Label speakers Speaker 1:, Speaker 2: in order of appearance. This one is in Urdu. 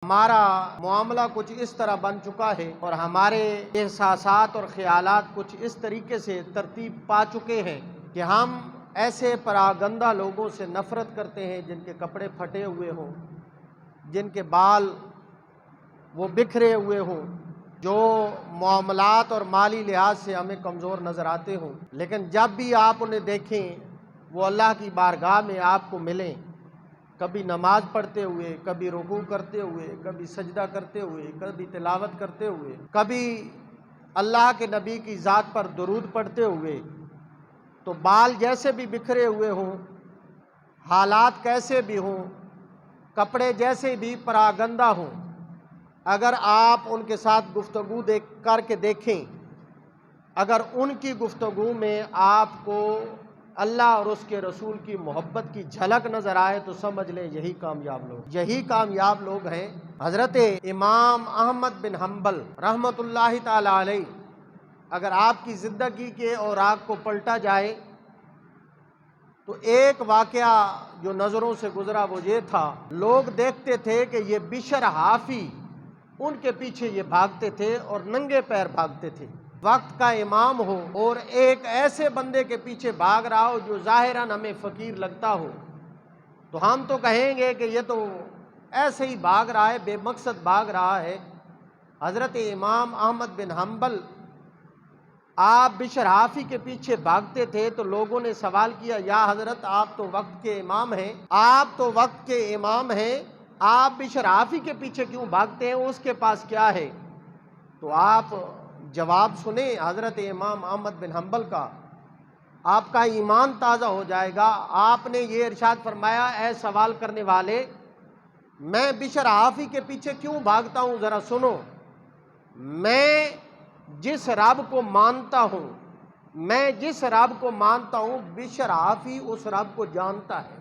Speaker 1: ہمارا معاملہ کچھ اس طرح بن چکا ہے اور ہمارے احساسات اور خیالات کچھ اس طریقے سے ترتیب پا چکے ہیں کہ ہم ایسے پراگندہ لوگوں سے نفرت کرتے ہیں جن کے کپڑے پھٹے ہوئے ہوں، جن کے بال وہ بکھرے ہوئے ہوں، جو معاملات اور مالی لحاظ سے ہمیں کمزور نظر آتے ہوں، لیکن جب بھی آپ انہیں دیکھیں وہ اللہ کی بارگاہ میں آپ کو ملیں، کبھی نماز پڑھتے ہوئے، کبھی رکوع کرتے ہوئے، کبھی سجدہ کرتے ہوئے، کبھی تلاوت کرتے ہوئے، کبھی اللہ کے نبی کی ذات پر درود پڑھتے ہوئے، تو بال جیسے بھی بکھرے ہوئے ہوں، حالات کیسے بھی ہوں، کپڑے جیسے بھی پراگندہ ہوں، اگر آپ ان کے ساتھ گفتگو کر کے دیکھیں، اگر ان کی گفتگو میں آپ کو اللہ اور اس کے رسول کی محبت کی جھلک نظر آئے تو سمجھ لیں یہی کامیاب لوگ ہیں۔ حضرت امام احمد بن حنبل رحمۃ اللہ تعالی علیہ، اگر آپ کی زندگی کے اوراق کو پلٹا جائے تو ایک واقعہ جو نظروں سے گزرا وہ یہ تھا، لوگ دیکھتے تھے کہ یہ بشر حافی ان کے پیچھے یہ بھاگتے تھے اور ننگے پیر بھاگتے تھے۔ وقت کا امام ہو اور ایک ایسے بندے کے پیچھے بھاگ رہا ہو جو ظاہراً ہمیں فقیر لگتا ہو تو ہم تو کہیں گے کہ یہ تو ایسے ہی بھاگ رہا ہے، بے مقصد بھاگ رہا ہے۔ حضرت امام احمد بن حنبل آپ بشر حافی کے پیچھے بھاگتے تھے تو لوگوں نے سوال کیا، یا حضرت آپ تو وقت کے امام ہیں، آپ بشر حافی کے پیچھے کیوں بھاگتے ہیں، اس کے پاس کیا ہے؟ تو آپ جواب سنیں حضرت امام احمد بن حنبل کا، آپ کا ایمان تازہ ہو جائے گا۔ آپ نے یہ ارشاد فرمایا، اے سوال کرنے والے، میں بشر حافی کے پیچھے کیوں بھاگتا ہوں، ذرا سنو۔ میں جس رب کو مانتا ہوں بشر حافی اس رب کو جانتا ہے۔